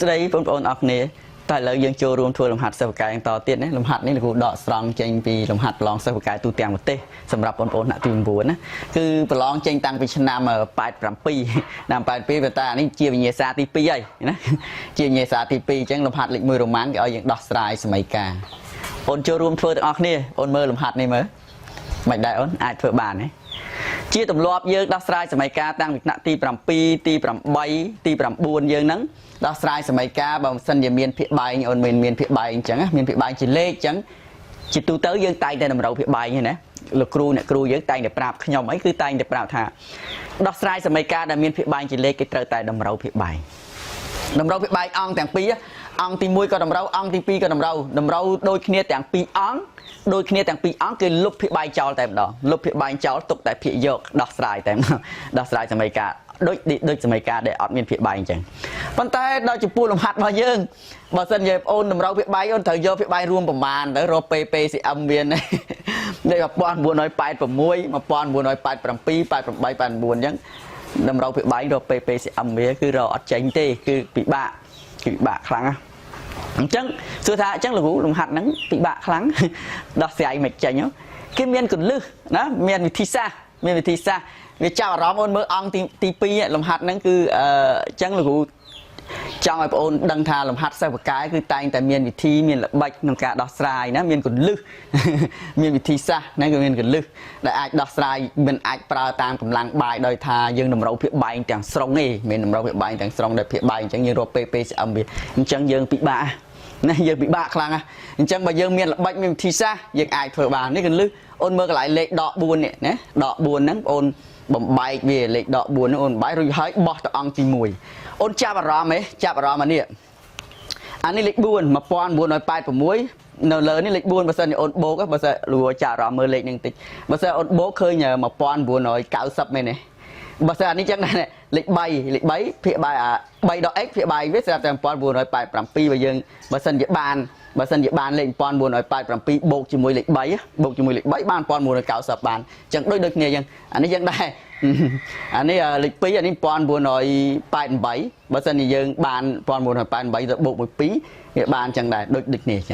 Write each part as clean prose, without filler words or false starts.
ស្ដីបងប្អូនអរគ្នាតែឥឡូវយើងចូលរួមធ្វើលំហាត់សិស្សបកាយបន្តទៀតណាលំហាត់នេះលោកគ្រូដកស្រង់ចេញពីលំហាត់ប្រឡងសិស្សបកាយទូទាំងប្រទេសសម្រាប់បងប្អូនថ្នាក់ទី 9 ណាគឺប្រឡងចេញតាំងពីឆ្នាំ 87 ឆ្នាំ 82 តែនេះជាវិញ្ញាសាទី 2 ហើយណាជាវិញ្ញាសាទី 2 អញ្ចឹងលំហាត់លេខ 1 រ៉ូម៉ាន់គេឲ្យយើងដោះស្រាយសមីការអូនចូលរួមធ្វើទាំងអស់គ្នាអូនមើលលំហាត់នេះមើលមិនដែរអូនអាចធ្វើបានទេជាទម្លាប់យើងដោះស្រាយសមីការតាំងពីថ្នាក់ទី 7 ទី 8 ទី 9 យើងហ្នឹងដោះស្រាយសមីការបើមិនសិនជាមានភាគបែងអូនមានភាគបែងអញ្ចឹងមានភាគបែងជាលេខអញ្ចឹងជាទូទៅយើងតែងតែតម្រូវភាគបែងហ្នឹងណាលោកគ្រូអ្នកគ្រូយើងតែងតែប្រាប់ខ្ញុំអីគឺតែងតែប្រាប់ថាដោះស្រាយសមីការដែលមានភាគបែងជាលេខគេត្រូវតែតម្រូវភាគបែងភាគបែងអង្គទាំងពីរអង្គទី 1 ក៏តម្រូវអង្គទី 2 ក៏តម្រូវដូចគ្នាទាំងពីរអង្គដូចគ្នាទាំងពីរអង្គគឺលុបភាគបែងចោលតែម្ដងលុបភាគបែងចោលទុកតែភាគយកដោះស្រាយតែម្ដងដោះស្រាយសមីការដូចសមីការដែលអត់មានភាគបែងអញ្ចឹងប៉ុន្តែដល់ចំពោះលំហាត់របស់យើងបើសិនជាអូនតម្រូវភាគបែងអូនត្រូវយកភាគបែងរួមប្រមាណទៅរក PPCM មាននេះ1986 1987 88 89អញ្ចឹងតម្រូវភាគបែងរក PPCM វាគឺរកអត់ចេញទេគឺពិបាកខ្លាំងណាអញ្ចឹងសួរថាអញ្ចឹងលោកគ្រូលំហាត់ហ្នឹងពិបាកខ្លាំងដោះស្រាយមិនចេញគេមានកលឹះណាមានវិធីសាស្ត្រវាចាប់អារម្មណ៍អូនមើលអង្គទី 2 លំហាត់ហ្នឹងគឺអញ្ចឹងលោកគ្រូចង់ឲ្យបងអូនដឹងថាលំហាត់សិស្សបកាយគឺតែងតែមានវិធីមានល្បិចក្នុងការដោះស្រាយណាមានកលឹះមានវិធីសាស្ត្រហ្នឹងគឺមានកលឹះដែលអាចដោះស្រាយមិនអាចប្រើតាមកម្លាំងបាយដោយថាយើងតម្រូវភាគបែងទាំងស្រុងទេមិនតម្រូវភាគបែងទាំងស្រុងដែលភាគបែងអញ្ចឹងយើងរក PPCM វាអញ្ចឹងយើងពិបាកណាយើងពិបាកខ្លាំងណាអញ្ចឹងបើយើងមានល្បិចមានវិធីសាស្ត្រយើងអាចធ្វើបាននេះកលឹះអូនមើលកន្លែងលេខដក 4 នេះណាដក 4 ហ្នឹងអូនបំបែកវាលេខដក 4 ហ្នឹងអូនបំបែករួចហើយបោះទៅអង្គទី 1 អូនចាប់អារម្មណ៍អានេះលេខ 4 1986នៅលើនេះលេខ 4 បើសិនជាអូនបូកបើសិនលួចាប់អារម្មណ៍មើលលេខហ្នឹងតិចបើសិនអូនបូកឃើញ1990មែនទេបើសិនអានេះចឹងដែរលេខ 3ភាគបាយ3ដក x ភាគបាយវាស្រាប់តែ1987បើយើងបើសិនជាបានលេខ1987បូកជាមួយលេខ 3 បាន1990បានអញ្ចឹងដូចគ្នាអញ្ចឹងអានេះចឹងដែរអានេះលេខ 2 អានេះ1988បើសិនជាយើងបាន1988ទៅបូកមួយ2វាបានអញ្ចឹងដែរដូចគ្នាអញ្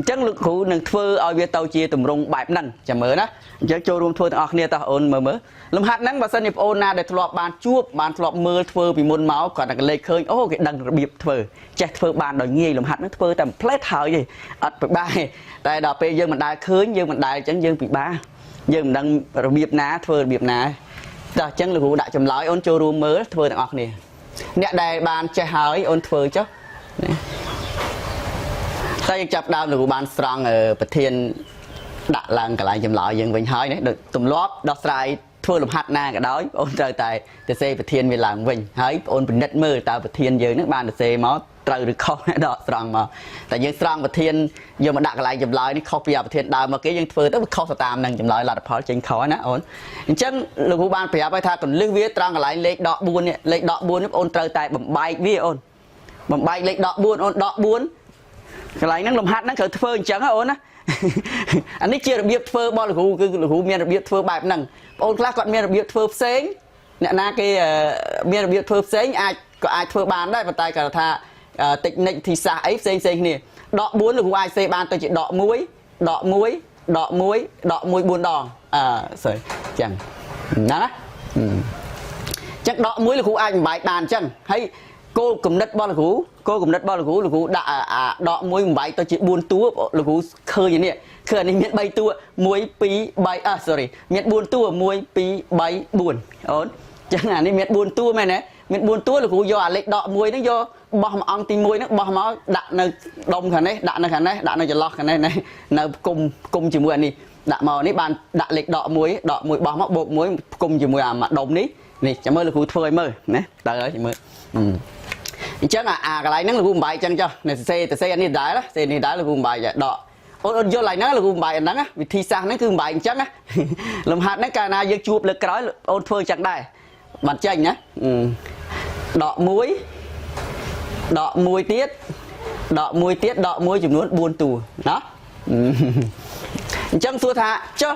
ចឹងលោកគ្រូនឹងធ្វើឲ្យវាទៅជាទម្រង់បែបហ្នឹងចាំមើលណាអញ្ចឹងចូលរួមធ្វើទាំងអស់គ្នាតោះអូនមើលលំហាត់ហ្នឹងបើសិនជាបងអូនណាដែលធ្លាប់បានជួបបានធ្លាប់មើលធ្វើពីមុនមកគាត់តែលេខឃើញអូគេដឹងរបៀបធ្វើចេះធ្វើបានដោយងាយលំហាត់ហ្នឹងធ្វើតែផ្លែតហើយទេអត់ពិបាកទេតែដល់ពេលយើងមិនដែលឃើញយើងមិនដែលអញ្ចឹងយើងពិបាកយើងមិនដឹងរបៀបណាធ្វើរបៀបណាតោះអញ្ចឹងលោកគ្រូដាក់ចម្លើយអូនចូលរួមមើលធ្វើទាំងអស់គ្នាអ្នកដែលបានចេះហើយអូនធ្វើចុះតែយើងចាប់ដើមលោកគ្រូបានស្រង់ប្រធានដាក់ឡើងកន្លែងចម្លើយយើងវិញហើយណាដូចទម្លាប់ដោះស្រាយធ្វើលំហាត់ណាក៏ដោយបងត្រូវតែទៅសេប្រធានវាឡើងវិញហើយបងពិនិត្យមើលតើប្រធានយើងនឹងបានទៅសេមកត្រូវឬខុសដកស្រង់មកតែយើងស្រង់ប្រធានយកមកដាក់កន្លែងចម្លើយនេះខុសពីប្រធានដើមមកគេយើងធ្វើទៅវាខុសទៅតាមនឹងចម្លើយលទ្ធផលចេញខុសណាអូនអញ្ចឹងលោកគ្រូបានប្រាប់ឲ្យថាកលឹះវាត្រង់កន្លែងលេខដក 4 នេះលេខដក 4 នេះបងត្រូវតែបំបែកវាអូនបំបែកលេខដក 4 អូនដក 4កន្លែងហ្នឹងលំហាត់ហ្នឹងត្រូវធ្វើអញ្ចឹងអូនណាអានេះជារបៀបធ្វើរបស់លោកគ្រូគឺលោកគ្រូមានរបៀបធ្វើបែបហ្នឹងបងអូនខ្លះគាត់មានរបៀបធ្វើផ្សេងអ្នកណាគេមានរបៀបធ្វើផ្សេងអាចធ្វើបានដែរប៉ុន្តែគាត់ថាtechnique វិធីសាស្ត្រអីផ្សេងគ្នាដក 4 លោកគ្រូអាចសេបានទៅជាដក 1 ដក 1 ដក 1 ដក 1 4 ដងសើចឹងណាចឹងដក 1 លោកគ្រូអាចបំបែកបានអញ្ចឹងហើយគោលគំនិតរបស់លោកគ្រូលោកគ្រូដាក់ដក 1 បំបែកទៅជា 4 តួលោកគ្រូឃើញនេះគឺអានេះមាន 3 តួ1 2 3 sorry មាន 4 តួ1 2 3 4អូនចឹងអានេះមាន 4 តួមែនទេមាន 4 តួលោកគ្រូយកអាលេខដក 1 ហ្នឹងយកបោះមួយអង្គទី 1 ហ្នឹងបោះមកដាក់នៅដុំខាងនេះដាក់នៅខាងនេះដាក់នៅចន្លោះខាងនេះនៅគុំជាមួយអានេះដាក់មកនេះបានដាក់លេខដក 1 ដក 1 បោះមកបូក 1 គុំជាមួយអាមួយដុំនេះចាំមើលលោកគ្រូធ្វើឲ្យមើលណាតើឲ្យមើលអញ្ចឹងអាកន្លែងហ្នឹងលោកគ្រូបំបែកអញ្ចឹងចុះនេះសេអានេះដែរសេនេះដែរលោកគ្រូបំបែកដកអូនយកកន្លែងហ្នឹងលោកគ្រូបំបែកអាហ្នឹងវិធីសាស្ត្រហ្នឹងគឺបំបែកអញ្ចឹងលំហាត់ហ្នឹងកាលណាយើងជួបលើក្រោយអូនធ្វើអញ្ចឹងដែរបានចេញណាដក 1 ដក 1 ទៀតដក 1 ទៀតដក 1 ចំនួន 4 តួណាអញ្ចឹងសួរថាចុះ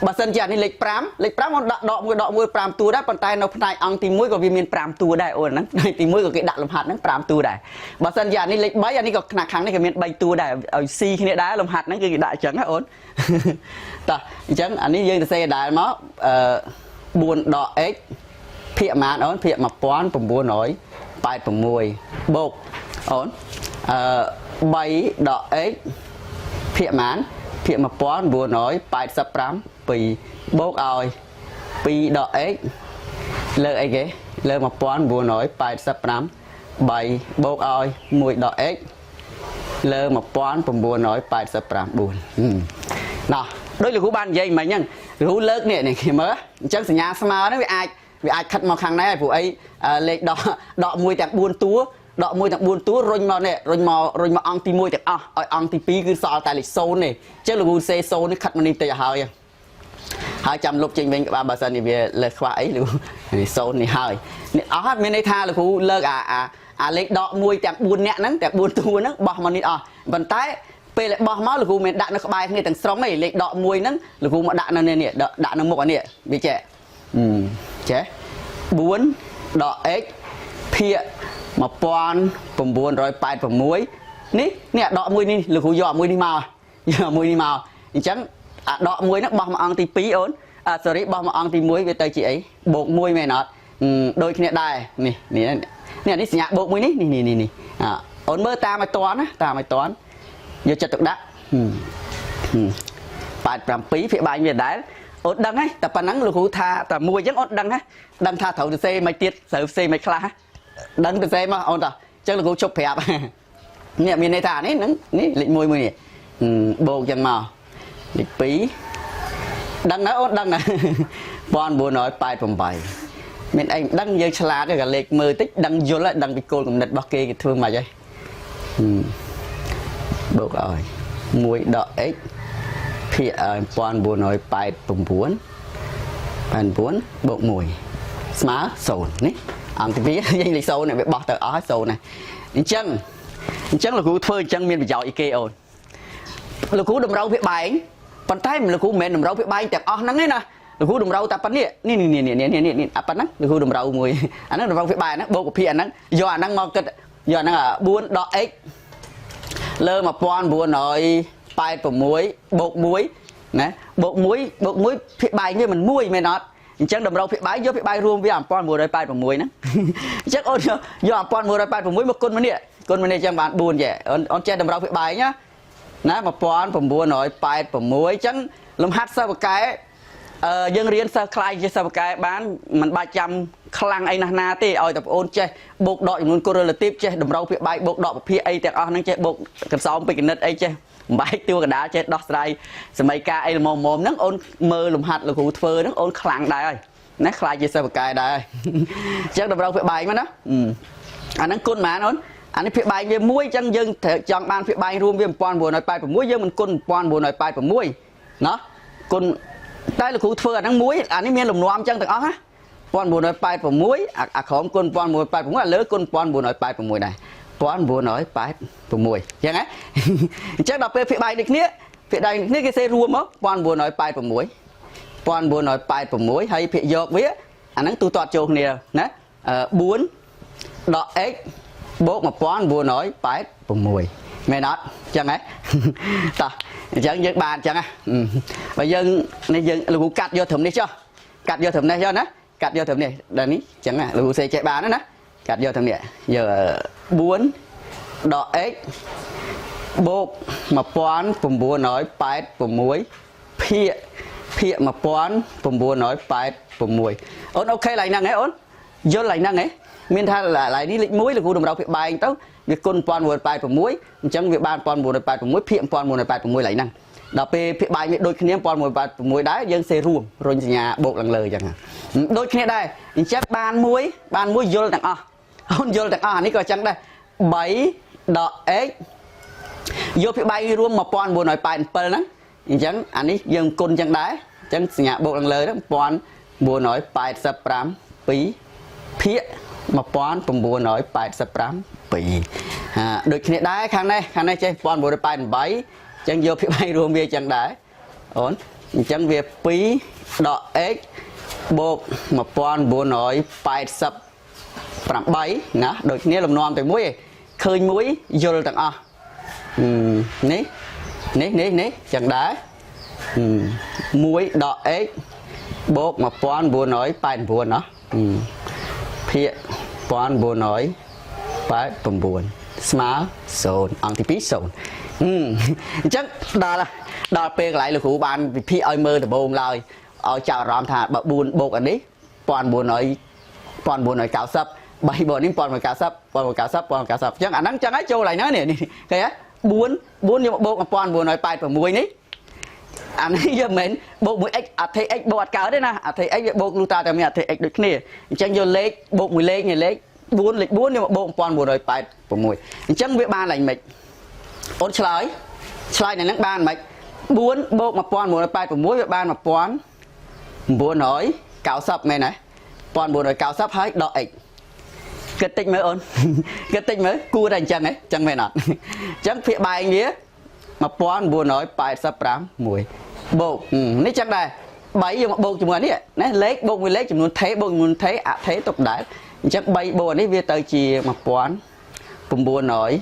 បើសិនជានេះលេខ5លេខ5អូនដាក់ដកមួយ5តួដែរប៉ុន្តែនៅផ្នែកអង្គទី1ក៏វាមាន5តួដែរអូនហ្នឹងផ្នែកទី1ក៏គេដាក់លំហាត់ហ្នឹង5តួដែរបើសិនជានេះលេខ3អានេះក៏ខាងនេះក៏មាន3តួដែរឲ្យស៊ីគ្នាដែរលំហាត់ហ្នឹងគឺគេដាក់អញ្ចឹងណាអូនតោះអញ្ចឹងអានេះយើងទៅសេដែរមក4ដក x ភាគប៉ុន្មានអូនភាគ1986បូកអូន3ដក x ភាគប៉ុន្មានភាគ1985 2បូកឲ្យ2ដក x លើអីគេលើ1985 3បូកឲ្យ1ដក x លើ1985 4ណោះដូចលោកគ្រូបាននិយាយមិញហ្នឹងលោកគ្រូលើកនេះគេមើលអញ្ចឹងសញ្ញាស្មើហ្នឹងវាអាចខិតមកខាងនេះហើយព្រោះអីលេខដក1ទាំង4តួដក1ទាំង4តួរុញមកនេះរុញមកអង្គទី1ទាំងអស់ឲ្យអង្គទី2គឺសល់តែលេខ0ទេអញ្ចឹងលោកគ្រូសេ0នេះខិតមកនេះតិចឲ្យហើយចាំលុបចេញវិញក្បាលបើសិនជាវាលើសខ្វះអីលោកនេះ0នេះហើយនេះអស់ហើយមានន័យថាលោកគ្រូលើកអាលេខដក1ទាំង4នាក់ហ្នឹងទាំង4តួហ្នឹងបោះមកនេះអស់ប៉ុន្តែពេលបោះមកលោកគ្រូមានដាក់នៅក្បែរគ្នាទាំងស្រុងឯងលេខដក1ហ្នឹងលោកគ្រូមកដាក់នៅនេះដាក់នៅមុខអានេះវាចេះចេះ4ដក x ភាគ1986នេះដក1នេះលោកគ្រូយក1នេះមកអញ្ចឹងអាដក1ហ្នឹងបោះមកអង្គទី2អូនsorry បោះមកអង្គទី1វាទៅជាអីបូក1មែនអត់ដូចគ្នាដែរនេះសញ្ញាបូក1នេះអូនមើលតាមឲ្យតន់ណាតាមឲ្យតន់យកចិត្តទុកដាក់87ភាគបែងវាដែរអូនដឹងហើយតែប៉ុណ្ណឹងលោកគ្រូថាតែមួយអញ្ចឹងអូនដឹងថាត្រូវទៅសេមិនទៀតត្រូវសេមិនខ្លះដឹងទៅសេមកអូនតោះអញ្ចឹងលោកគ្រូជប់ប្រាប់នេះមានន័យថានេះលេខ1មួយនេះបូកអញ្ចឹងមកលេខ2ដឹងហើយអូនដឹងហើយ1988មានអីដឹងយើងឆ្លាតទេក៏លេខមើលតិចដឹងយល់ហើយដឹងពីគោលគំនិតរបស់គេធ្វើមិនហីបូកឲ្យ1ដក x ភាគ1989បូក1ស្មើ0នេះអង្គទី2យើងលេខ0នេះវាបោះទៅអស់ហើយ0នេះអញ្ចឹងលោកគ្រូធ្វើអញ្ចឹងមានប្រយោជន៍អីគេអូនលោកគ្រូតម្រូវភាគបែងប៉ុន្តែលោកគ្រូមិនមែនតម្រូវភាគបែងទាំងអស់ហ្នឹងទេណាលោកគ្រូតម្រូវតែប៉ុណ្នេះនេះអាប៉ុណ្ណឹងលោកគ្រូតម្រូវមួយអាហ្នឹងតម្រូវភាគបែងហ្នឹងបូកភាគអាហ្នឹងយកអាហ្នឹងមកគិតយកអាហ្នឹង4ដក x លើ1986បូក1ណាបូក1ភាគបែងវាមិន1មែនអត់អញ្ចឹងតម្រូវភាគបែងយកភាគបែងរួមវា1986ហ្នឹងអញ្ចឹងអូនយក1986មកគុណមកនេះអញ្ចឹងបាន4ចេះអូនចេះតម្រូវភាគបែងណា1986អញ្ចឹងលំហាត់សិស្សបកែយើងរៀនសិស្សខ្លាយជាសិស្សបកែបានមិនបាច់ចាំខ្លាំងអីណាស់ណាទេឲ្យតែបងអូនចេះបូកដកចំនួន correlative ចេះតម្រូវភាគបែងបូកដកប្រភេទអីទាំងអស់ហ្នឹងចេះបូកកន្សោមពេជ្រគណិតអីចេះបំបែកតួកណ្ដាលចេះដោះស្រាយសមីការអីល្មមហ្នឹងអូនមើលលំហាត់លោកគ្រូធ្វើហ្នឹងអូនខ្លាំងដែរហើយណាខ្លាយជាសិស្សបកែដែរហើយអញ្ចឹងតម្រូវភាគបែងមកណាអាហ្នឹងគុណប៉ុន្មានអូនអានេះភាគបែងវា1អញ្ចឹងយើងចង់បានភាគបែងរួមវា1986យើងមិនគុណ1986ណោះគុណតែលោកគ្រូធ្វើអាហ្នឹងមួយអានេះមានលំនាំអញ្ចឹងទាំងអស់ណា1986អាក្រោមគុណ1986អាលើគុណ1986ដែរ1986ចឹងហ៎អញ្ចឹងដល់ពេលភាគបែងដូចគ្នាគេសេរួមមក1986ហើយភាគយកវាអាហ្នឹងទូទាត់ចូលគ្នាណា4ដក x បូក1986មែនអត់ចឹងហ៎តោះអញ្ចឹងយើងបានអញ្ចឹងហ៎បើយើងនេះយើងលោកគ្រូកាត់យកត្រឹមនេះចុះកាត់យកត្រឹមនេះចុះណាកាត់យកត្រឹមនេះដល់នេះអញ្ចឹងលោកគ្រូសេចេះបានណាកាត់យកត្រឹមនេះយក4ដក x បូក1986ភាគ1986អូនអូខេឡើងហ្នឹងហ៎អូនយល់ឡើងហ្នឹងហ៎មានថាឡើយនេះលេខ1លោកគ្រូតម្រូវភាគបែងទៅវាគុណ1986អញ្ចឹងវាបាន1986ភាគ1986ឡើងហ្នឹងដល់ពេលភាគបែងវាដូចគ្នា1986ដែរយើងសេរួមរុញសញ្ញាបូកឡើងលើអញ្ចឹងដូចគ្នាដែរអញ្ចឹងបានមួយយល់ទាំងអស់អូនយល់ទាំងអស់អានេះក៏អញ្ចឹងដែរ3ដក x យកភាគបែងរួម1987ហ្នឹងអញ្ចឹងអានេះយើងគុណអញ្ចឹងដែរអញ្ចឹងសញ្ញាបូកឡើងលើហ្នឹង1985 2ភាគ1987ដូចគ្នាដែរខាងនេះចេះ1988អញ្ចឹងយកភាគបែងរួមវាអញ្ចឹងដែរអូន chẳng về phí đọ x bột 1987 nè đôi khi làm non từ muối khơi muối vô tặng a ní chẳng đá muối đọ x bột 1984 nó phía 1989 smart zone ăn thì pí zone chắc đó là lại là của bạn vì phi ơi mơ thì bồn lời ở chào rõm thà bậc buồn bột anh ấy toàn buồn nói cao sấp bảy buồn đến toàn cao sấp chẳng anh nắng chẳng ấy châu lại nói nè cái á buồn như một bột toàn buồn nói bài của muối ní anh ấy giờ mình bột muối x thấy x bột cao đấy nè thấy x bột luta thì mình thấy x được nè chẳng vô lấy bột muối lấy ngày lấy buồn như một bột toàn buồn nói bài của muối chẳng biết ba lành mệt ôn slide này nó ban mạch buồn bột 1984 muối với ban 19 nói cao sấp này này toàn buồn nói cao sấp hết đọ x kết tích mới ôn kết tích mới cua đành chẳng ấy chẳng mày nọ chẳng phía bài nghĩa mà pon buồn nói bài sắp rám mùi bộ ní chắc đây bảy giờ một bộ chùm này nè lấy bộ người lấy chùm muốn thấy bộ muốn thấy thấy tục đại chắc bảy bộ này về tới chỉ mà pon cùng buồn nói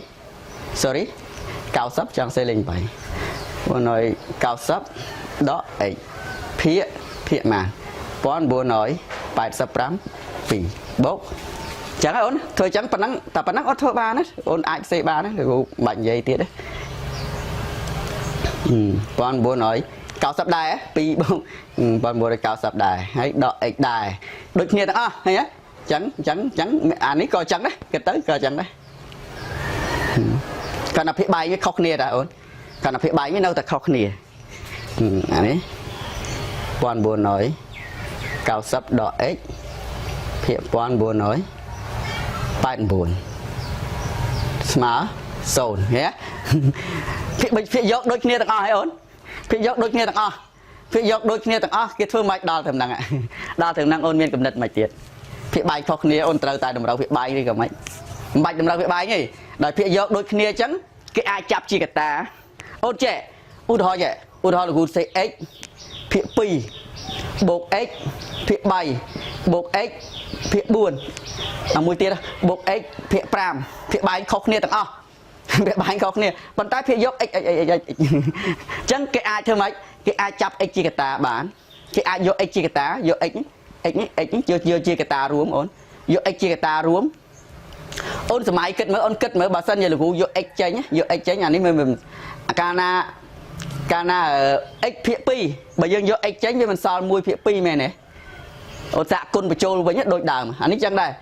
sorry cao sấp chẳng xây lên bảy buồn nói cao sấp đó ấy phía mà pon buồn nói bài sắp rám vì bốc chẳng ai ổn thôi chẳng phần năng ớt thơ ba nữa ôn ai c ba nữa rồi bệnh dây tiết đấy con bố nói cao sập đài á pi bông con bố nói cao sập đài hay đọ ếch đài đôi khi à hay á chẳng anh ấy coi chẳng đấy cái tới coi chẳng đấy còn là phía bay với khóc nia đã ổn còn là phía bay với đâu ta khóc nia anh ấy con bố nói cao sập đọ ếch phía con bố nói bạn buồn smart zone nhé phía dọc đôi kia tặng o hay ổn phía dọc đôi kia tặng o cái phương mạch đo thường năng ôn miên cầm nứt mạch tiệt phía bay phọc nia ôn trâu tại đồng đầu phía bay đi cả mạch đồng đầu phía bay nhỉ đòi phía dọc đôi kia trắng cái ai chập chi cả ta ôn trẻ út ho là gút x phía pi bột x phía bay bột x phía buồn mùi tiết bột x phía pram phía bay khóc nia tặng o phía bay khóc nia còn tay phía dốc x chẳng cái ai thưa mấy cái ai chập x chi cả ta bán cái ai vô x chi cả ta vô x chưa chi cả ta rúm ổn vô x chi cả ta rúm ôn sớm mai kết mới bà sân giờ là vô x chánh anh ấy mình cana x phía pi bây giờ vô x chánh với mình so mùi phía pi mẹ này ô dạ côn bạch châu với nhất đôi đàm anh ấy chẳng đây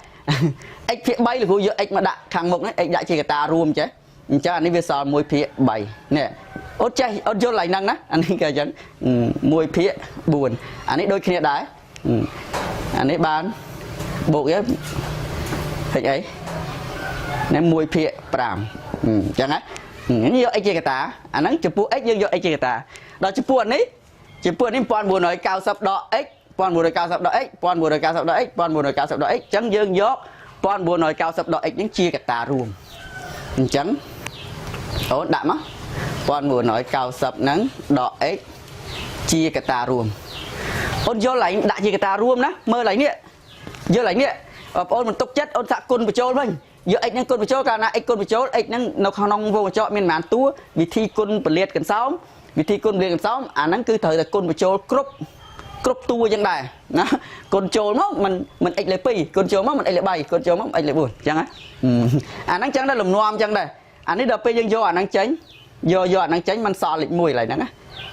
x phía bay là vô x mà đã khang mục đấy x đã chỉ cả ta rùm chứ cho anh ấy về so môi phía bảy nè ô chay ô vô lại năng á anh ấy kêu chẳng môi phía buồn anh ấy đôi khi đái anh ấy bán bộ cái hình ấy nên môi phía pram chẳng á như x chỉ cả ta anh ấy chụp x nhưng vô x chỉ cả ta đó chụp buồn ấy pon buồn nói cao sập đọ x pon buồn nói cao sập đọ x pon buồn nói cao sập đọ x pon buồn nói cao sập đọ x chẳng dương dốt pon buồn nói cao sập đọ x những chia cả ta rùm chẳng ổn đạm á pon buồn nói cao sập nắng đọ x chia cả ta rùm ôn vô lại đại chia cả ta rùm đó mơ lại nè vô lại nè ôn mình tục chất ôn sạ côn bạch châu mình vô x năng côn bạch châu cả na x côn bạch châu x năng nó không nong vô cho miền màn túa vì thi côn bạch liệt cần sáu vì thi côn bạch liệt cần sáu năng cứ thời là côn bạch châu cướp tua chẳng đài nó con trâu nó mình x lại pi con trâu nó mình x lại bay con trâu nó x lại buồn chẳng á năng chẳng đã làm noam chẳng đây anh ấy đập pi dân vô năng tránh vô năng tránh mình so lịch mùi lại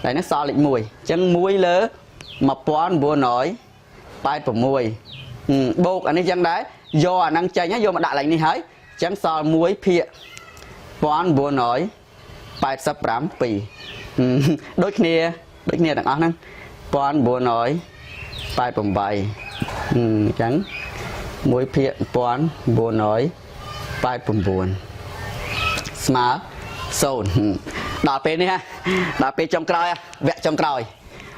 nó so lịch mùi chẳng mùi lỡ mà pon bùa nói bay của mùi bột anh ấy chẳng đấy do năng tránh nhá vô mà đại lại đi hái chẳng so muối phịa pon bùa nói bay sắp rám pi đôi kia đặng ăn năng pon bùa nói bài bồng bài trắng muối phiện pon bùa nói bài bồng buồn smart zone đào pe đi ha đào pe trong còi vẽ trong còi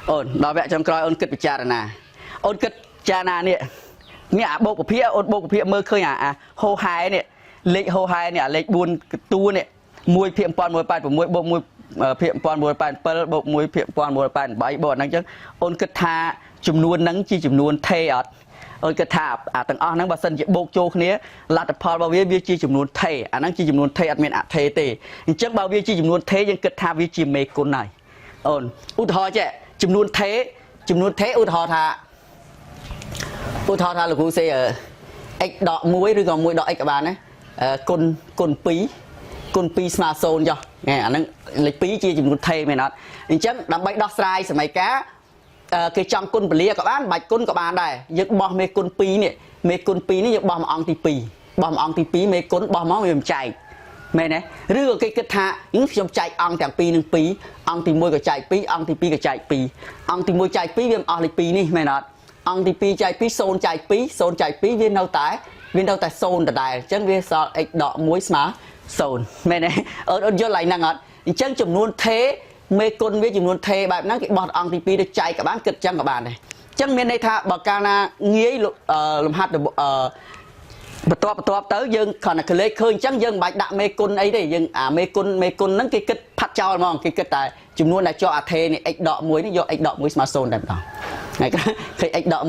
ôn đào vẽ trong còi ôn kịch bị cha nè ôn kịch cha nè nè bộ của phía mơ khơi hô hai nè lệ hô hai nè lệ buồn tu nè muối phiện pon muối bài của muối bộ muối ភាគ1987បូក1ភាគ1988បូកហ្នឹងអញ្ចឹងអូនគិតថាចំនួនហ្នឹងជាចំនួនថេអត់អូនគិតថាអាទាំងអស់ហ្នឹងបើសិនជាបូកចូលគ្នាលទ្ធផលរបស់វាជាចំនួនថេអាហ្នឹងជាចំនួនថេអត់មានអថេទេអញ្ចឹងបើវាជាចំនួនថេយើងគិតថាវាជាមេគុណហើយអូនឧទាហរណ៍ចេះចំនួនថេឧទាហរណ៍ថាលោកគ្រូសេx ដក1ឬក៏1ដក x ក៏បានដែរគុណ2គុណ2ស្មើ0ចុះអាហ្នឹងលេខ2ជាចំនួនថេមែនអត់អញ្ចឹងដើម្បីដោះស្រាយសមីការគេចង់គុណពលាក៏បានបាច់គុណក៏បានដែរយើងបោះមេគុណ2នេះមេគុណ2នេះយើងបោះមួយអង្គទី2បោះមួយអង្គទី2មេគុណបោះមកវាមិនចែកមែនទេឬក៏គេគិតថាខ្ញុំចែកអង្គទាំង2នឹង2អង្គទី1ក៏ចែក2អង្គទី2ក៏ចែក2អង្គទី1ចែក2វាមិនអស់លេខ2នេះមែនអត់អង្គទី2ចែក2 0ចែក2 0ចែក2វានៅតែ0ដដែលអញ្ចឹងវាសល់ x ដក1ស្មើ0មែនទេអូនយល់ឡើងហ្នឹងអត់អញ្ចឹងចំនួនថេមេគុណវាចំនួនថេបែបហ្នឹងគេបោះអង្គទី2ទៅចែកក៏បានគិតចឹងក៏បានដែរអញ្ចឹងមានន័យថាបើកាលណាងាយលំហាត់បន្ទាប់ទៅយើងគ្រាន់តែក្លេកឃើញអញ្ចឹងយើងមិនបាច់ដាក់មេគុណអីទេយើងអាមេគុណហ្នឹងគេគិតផាត់ចោលហ្មងគេគិតតែចំនួនដែលជាប់អាថេនេះ x ដក1នេះយក x ដក1ស្មើ0តែម្ដងហើយឃើញ x ដក1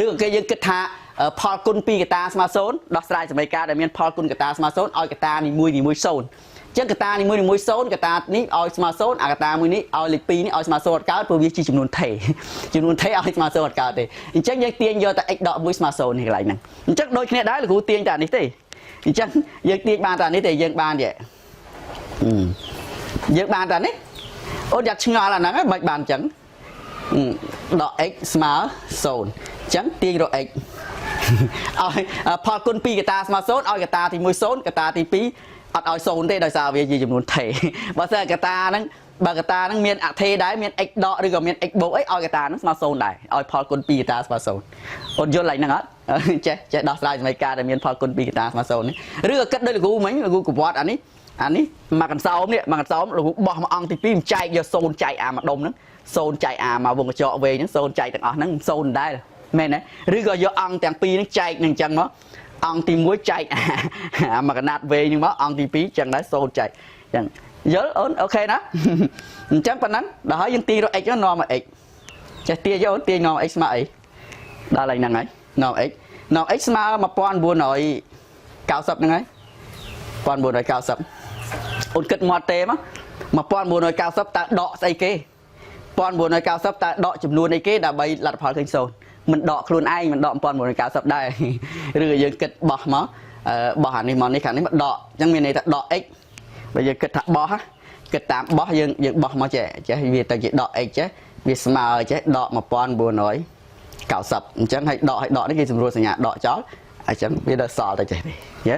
ឬក៏គេយើងគិតថាផលគុណ2កតាស្មើ0ដោះស្រាយសមីការដែលមានផលគុណកតាស្មើ0ឲ្យកតានីមួយ0អញ្ចឹងកតានីមួយ0កតានេះឲ្យស្មើ0អាកតាមួយនេះឲ្យលេខ2នេះឲ្យស្មើ0អត់កើតព្រោះវាជាចំនួនថេឲ្យស្មើ0អត់កើតទេអញ្ចឹងយើងទាញយកតែ x ដក1ស្មើ0នេះកន្លែងហ្នឹងអញ្ចឹងដូចគ្នាដែរលោកគ្រូទាញតែនេះទេអញ្ចឹងយើងទាញបានតែនេះទេយើងបានទេយើងបានតែនេះអូនយ៉ាត់ឆ្ងល់អាហ្នឹងមិនបានអញ្ចឹងដក x ស្មើ0អញ្ចឹងទាញរក x ឲ្យផលគុណ2កតាស្មើ0ឲ្យកតាទី1 0កតាទី2អត់ឲ្យ0ទេដោយសារវាជាចំនួនថេបើសិនកតាហ្នឹងបើកតាហ្នឹងមានអថេដែរមាន x ដកឬក៏មាន x បូកអីឲ្យកតាហ្នឹងស្មើ0ដែរឲ្យផលគុណ2កតាស្មើ0អូនយល់ឡើងហ្នឹងអត់ចេះដោះស្រាយសមីការដែលមានផលគុណ2កតាស្មើ0នេះឬក៏គិតដូចលោកគ្រូមិញលោកគ្រូកវត្តអានេះមកកន្សោមនេះមកកន្សោមលោកគ្រូបោះមួយអង្គទី2មិនចែកយក0ចែកអាមួយដុំហ្នឹង0ចែកអាមកវងកញ្ចក់វែងហ្នឹង0ចែកទាំងអស់ហ្នឹង0ដែរមែនទេឬក៏យកអង្គទាំងពីរហ្នឹងចែកនឹងអញ្ចឹងមកអង្គទី1ចែកអាមកកណាត់វែងហ្នឹងមកអង្គទី2អញ្ចឹងដែរ0ចែកអញ្ចឹងយល់អូនអូខេណាអញ្ចឹងប៉ុណ្ណឹងដល់ហើយយើងទាញរក x នាំមក x ចេះទាញយកអូនទាញនាំ x ស្មើអីដល់ហើយហ្នឹងហើយនាំ x ស្មើ1990ហ្នឹងហើយ1990អូនគិតមកទេមក1990តើដកស្អីគេ1990តើដកចំនួនអីគេដើម្បីលទ្ធផលឃើញ0មិនដកខ្លួនឯងមិនដក1990ដែរឬយើងគិតបោះមកបោះអានេះមកនេះខាងនេះមកដកអញ្ចឹងមានន័យថាដក x បើយើងគិតថាបោះគិតតាមបោះយើងបោះមកចេះវាទៅជាដក x ចេះវាស្មើចេះដក1990អញ្ចឹងឲ្យដកនេះគេសម្រួលសញ្ញាដកចោលអញ្ចឹងវាដល់សល់ទៅចេះទេយេ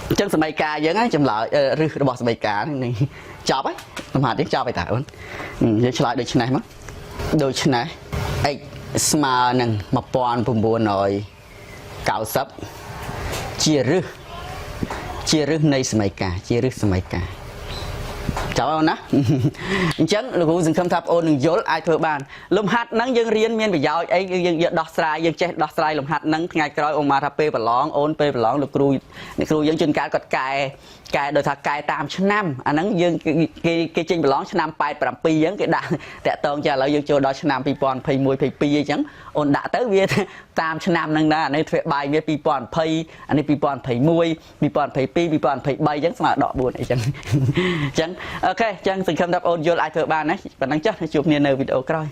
អញ្ចឹងសមីការយើងហ្នឹងចម្លើយរឹសរបស់សមីការនេះចប់ហើយសម្រាប់នេះចប់ហើយតើអូនយើងឆ្លើយដូចនេះមកដូច្នេះ x ស្មើនឹង1990ជារឹសនៃសមីការជារឹសសមីការចាំអូនណាអញ្ចឹងលោកគ្រូសង្ឃឹមថាបងអូននឹងយល់អាចធ្វើបានលំហាត់ហ្នឹងយើងរៀនមានប្រយោជន៍អីយើងយកដោះស្រាយយើងចេះដោះស្រាយលំហាត់ហ្នឹងថ្ងៃក្រោយអូនមកថាពេលប្រឡងអូនពេលប្រឡងលោកគ្រូយើងជួនកាលគាត់កែដោយថាកែតាមឆ្នាំអាហ្នឹងយើងគេចេញប្រឡងឆ្នាំ87អញ្ចឹងគេដាក់តាក់តងចាឥឡូវយើងចូលដល់ឆ្នាំ2021 22អញ្ចឹងអូនដាក់ទៅវាតាមឆ្នាំហ្នឹងដែរអានេះធ្វើបាយវា2020អានេះ2021 2022 2023អញ្ចឹងស្មើដក4អីចឹងអញ្ចឹងអូខេអញ្ចឹងសង្ឃឹមថាបងអូនយល់អាចធ្វើបានណាប៉ុណ្ណឹងចុះជួបគ្នានៅវីដេអូក្រោយ